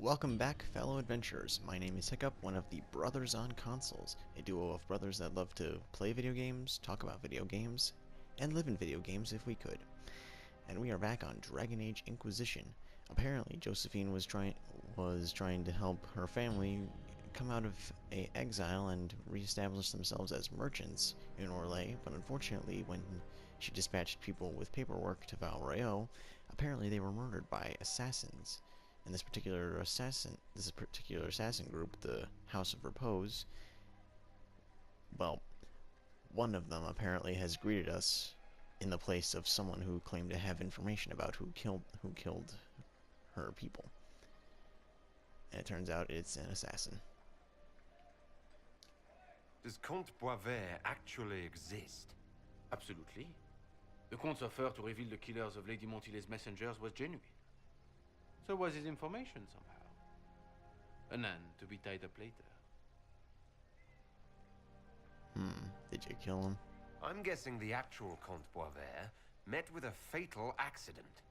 Welcome back, fellow adventurers. My name is Hiccup, one of the Brothers on Consoles, a duo of brothers that love to play video games, talk about video games, and live in video games if we could. And we are back on Dragon Age Inquisition. Apparently, Josephine was trying to help her family come out of exile and reestablish themselves as merchants in Orlais, but unfortunately, when she dispatched people with paperwork to Val Royeaux, apparently they were murdered by assassins. And this particular assassin group, the House of Repose, well, one of them apparently has greeted us in the place of someone who claimed to have information about who killed her people. And it turns out it's an assassin. Does Comte Boisvert actually exist? Absolutely. The Comte's offer to reveal the killers of Lady Montilet's messengers was genuine. So was his information somehow. An end to be tied up later. Did you kill him? I'm guessing the actual Comte Boisvert met with a fatal accident.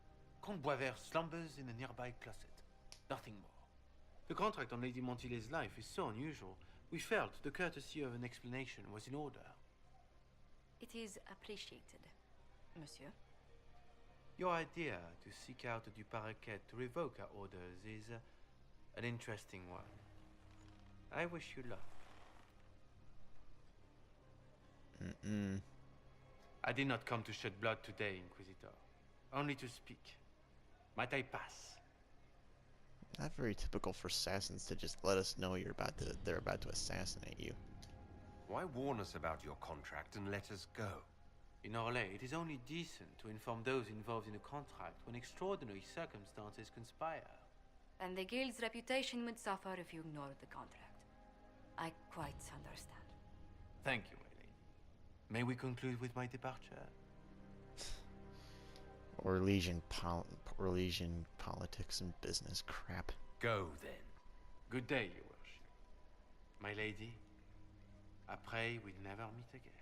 Comte Boisvert slumbers in a nearby closet. Nothing more. The contract on Lady Montilet's life is so unusual, we felt the courtesy of an explanation was in order. It is appreciated, monsieur. Your idea to seek out the Duparequet to revoke our orders is an interesting one. I wish you luck. I did not come to shed blood today, Inquisitor. Only to speak. Might I pass? Not very typical for assassins to just let us know they're about to assassinate you. Why warn us about your contract and let us go? In Orlais, it is only decent to inform those involved in a contract when extraordinary circumstances conspire. And the guild's reputation would suffer if you ignored the contract. I quite understand. Thank you, my lady. May we conclude with my departure? Orlesian politics and business crap. Go then. Good day, your worship. My lady, I pray we never meet again.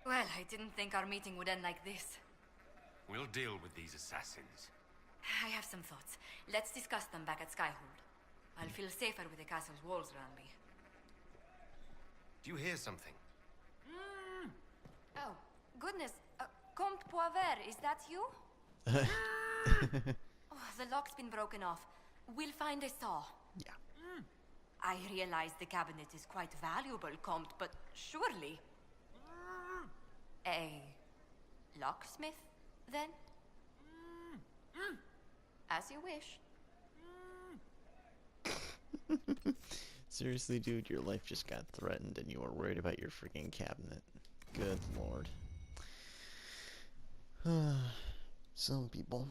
Well, I didn't think our meeting would end like this. We'll deal with these assassins. I have some thoughts. Let's discuss them back at Skyhold. I'll feel safer with the castle's walls around me. Do you hear something? Oh, goodness. Comte Boisvert, is that you? Oh, the lock's been broken off. We'll find a saw. Yeah. I realize the cabinet is quite valuable, Comte, but surely... A locksmith, then? As you wish. Seriously, dude, your life just got threatened and you were worried about your freaking cabinet. Good lord. Some people.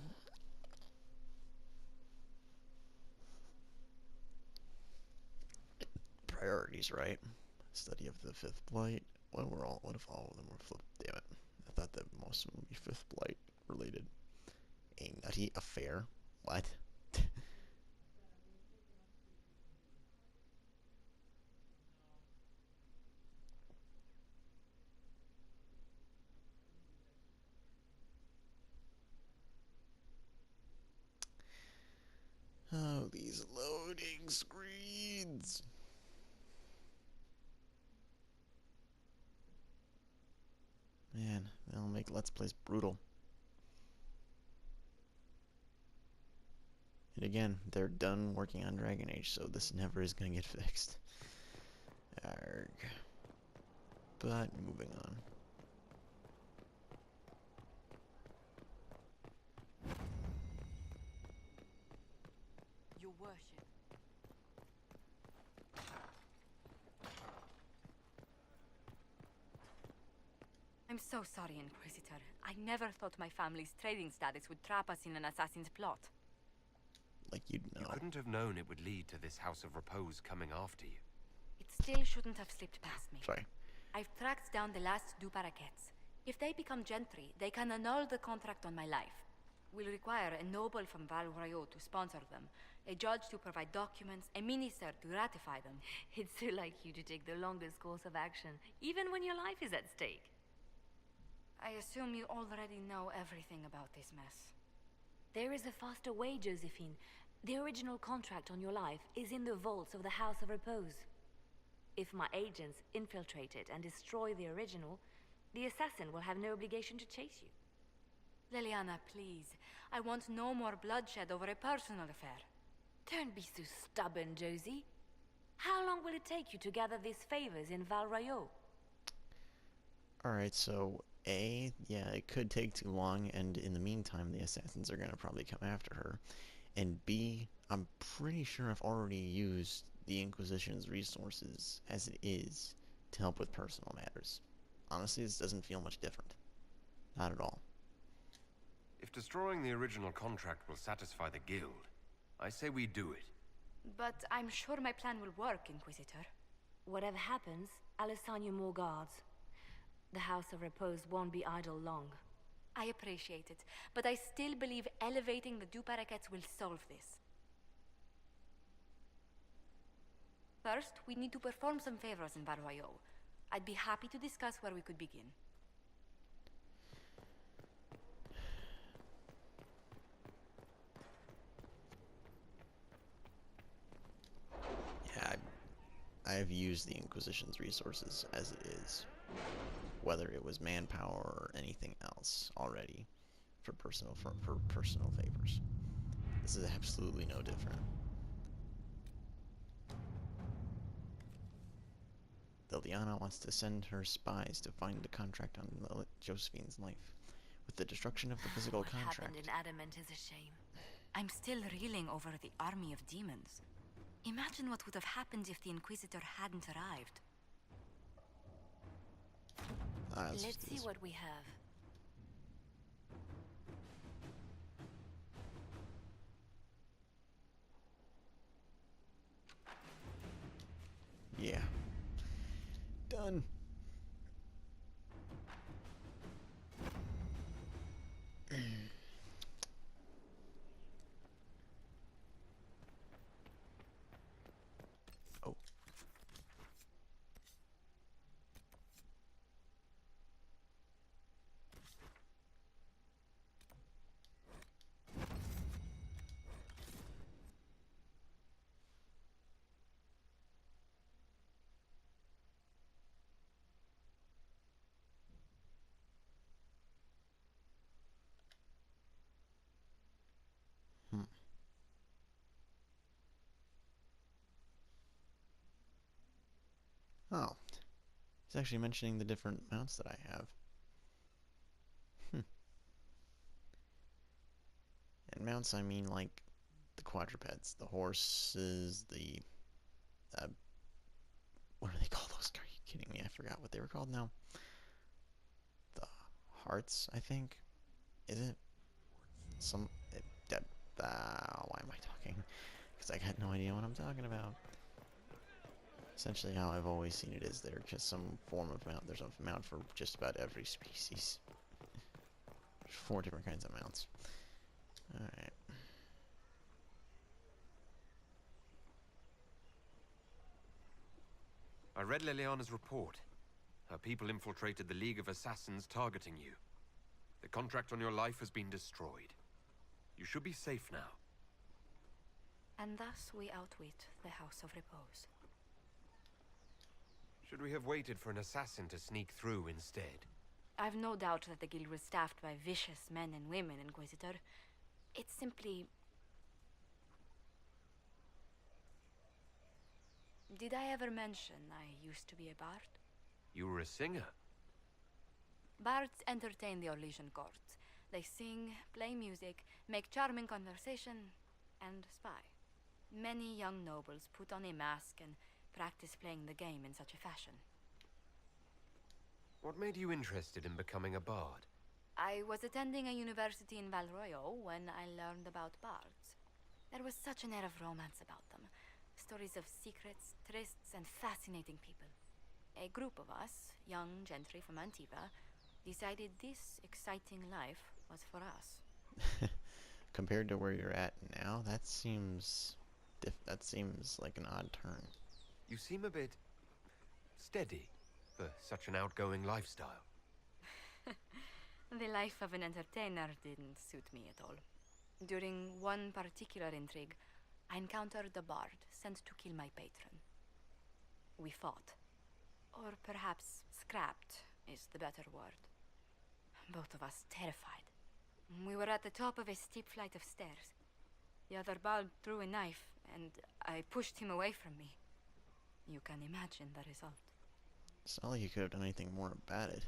Priorities, right? Study of the Fifth Blight. What if all of them were flipped? Damn it. I thought that most of them would be Fifth Blight related. A nutty affair? What? Oh, these loading screens. Man, they'll make Let's Plays brutal. And again, they're done working on Dragon Age, so this never is gonna get fixed. Arg. But, moving on. Your worship. I'm so sorry, Inquisitor. I never thought my family's trading status would trap us in an assassin's plot. Like you'd know. You couldn't have known it would lead to this House of Repose coming after you. It still shouldn't have slipped past me. Sorry. I've tracked down the last Duparequets. If they become gentry, they can annul the contract on my life. We'll require a noble from Val Royeaux to sponsor them, A judge to provide documents, a minister to ratify them. It's so like you to take the longest course of action, even when your life is at stake. I assume you already know everything about this mess. There is a faster way, Josephine. The original contract on your life is in the vaults of the House of Repose. If my agents infiltrate it and destroy the original, the assassin will have no obligation to chase you. Liliana, please. I want no more bloodshed over a personal affair. Don't be so stubborn, Josie. How long will it take you to gather these favors in Val Royeaux? Alright, so A, yeah, it could take too long, and in the meantime, the assassins are gonna probably come after her. And B, I'm pretty sure I've already used the Inquisition's resources as it is to help with personal matters. Honestly, this doesn't feel much different. Not at all. If destroying the original contract will satisfy the guild, I say we do it. But I'm sure my plan will work, Inquisitor. Whatever happens, I'll assign you more guards. The House of Repose won't be idle long. I appreciate it, but I still believe elevating the deux paraquets will solve this. First, we need to perform some favors in Val Royeaux. I'd be happy to discuss where we could begin. Yeah, I've used the Inquisition's resources as it is. Whether it was manpower or anything else already for personal favors. This is absolutely no different. Liliana wants to send her spies to find a contract on Josephine's life. With the destruction of the physical What contract. happened in Adamant is a shame. I'm still reeling over the army of demons. Imagine what would have happened if the Inquisitor hadn't arrived. Let's see what we have. Yeah. Done. Oh. Oh. It's actually mentioning the different mounts that I have. And mounts, I mean like the quadrupeds, the horses, the what are they called? Those? Are you kidding me? I forgot what they were called now. The hearts, I think. Is it? Why am I talking? Because I got no idea what I'm talking about. Essentially, how I've always seen it is they're just some form of mount. There's a mount for just about every species. There's 4 different kinds of mounts. Alright. I read Liliana's report. Her people infiltrated the League of Assassins targeting you. The contract on your life has been destroyed. You should be safe now. And thus we outwit the House of Repose. Should we have waited for an assassin to sneak through instead? I've no doubt that the guild was staffed by vicious men and women, Inquisitor. It's simply... Did I ever mention I used to be a bard? You were a singer. Bards entertain the Orlesian court. They sing, play music, make charming conversation, and spy. Many young nobles put on a mask and practice playing the game in such a fashion. What made you interested in becoming a bard? I was attending a university in Val Royeaux when I learned about bards. There was such an air of romance about them. Stories of secrets, trysts, and fascinating people. A group of us, young gentry from Antiva, decided this exciting life was for us. compared to where you're at now, that seems like an odd turn. You seem a bit steady for such an outgoing lifestyle. The life of an entertainer didn't suit me at all. During one particular intrigue, I encountered a bard sent to kill my patron. We fought. Or perhaps scrapped is the better word. Both of us terrified. We were at the top of a steep flight of stairs. The other bard drew a knife, and I pushed him away from me. You can imagine the result. It's not like you could have done anything more about it.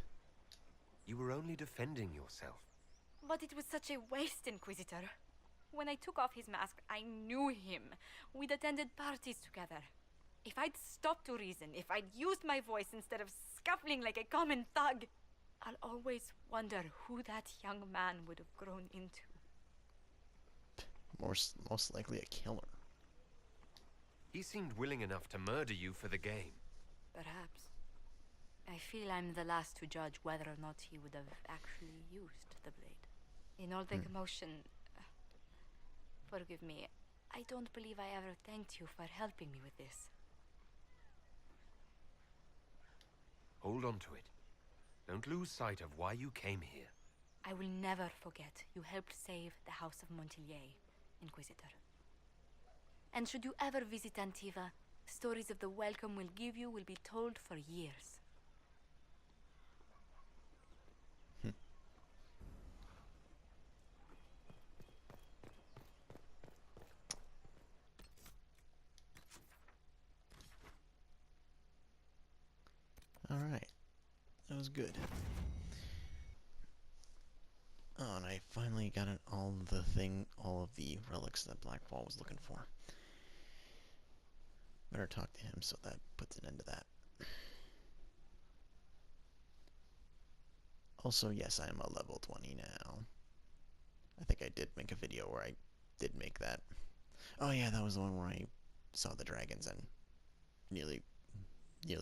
You were only defending yourself. But it was such a waste, Inquisitor. When I took off his mask, I knew him. We'd attended parties together. If I'd stopped to reason, if I'd used my voice instead of scuffling like a common thug, I'll always wonder who that young man would have grown into. Most likely a killer. He seemed willing enough to murder you for the game. Perhaps. I feel I'm the last to judge whether or not he would have actually used the blade. In all the commotion... forgive me, I don't believe I ever thanked you for helping me with this. Hold on to it. Don't lose sight of why you came here. I will never forget you helped save the House of Montilyet, Inquisitor. And should you ever visit Antiva, stories of the welcome we'll give you will be told for years. Alright. That was good. Oh, and I finally got all of the relics that Blackwall was looking for. Better talk to him so that puts an end to that. Also, yes, I am a level 20 now. I think I did make a video where I did make that. Oh yeah, that was the one where I saw the dragons and nearly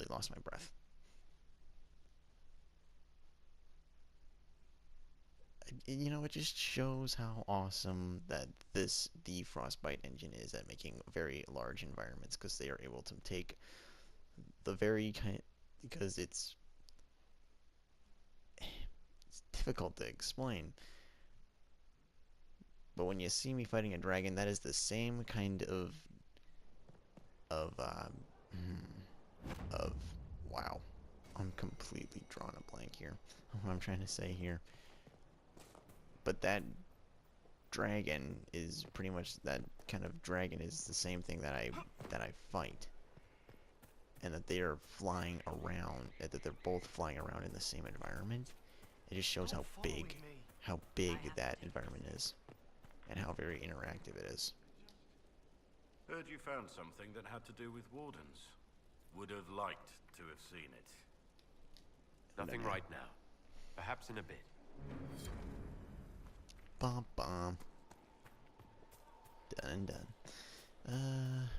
lost my breath. You know, it just shows how awesome that the Frostbite engine is at making very large environments, because they are able to take the very kind, because it's difficult to explain. But when you see me fighting a dragon, that is the same kind of wow. I'm completely drawing a blank here. What I'm trying to say here. But that dragon is pretty much, that kind of dragon is the same thing that I fight. And that they are flying around, that they're both flying around in the same environment. It just shows how big that environment is. And how very interactive it is. Heard you found something that had to do with wardens. Would have liked to have seen it. Nothing right now. Perhaps in a bit. Bum bum. Done and done.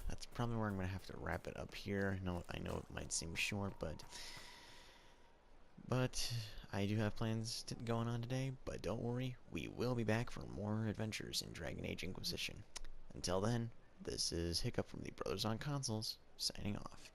That's probably where I'm gonna have to wrap it up here. No, I know it might seem short, but I do have plans going on today. But don't worry, we will be back for more adventures in Dragon Age Inquisition. Until then, this is Hiccup from the Brothers on Consoles, signing off.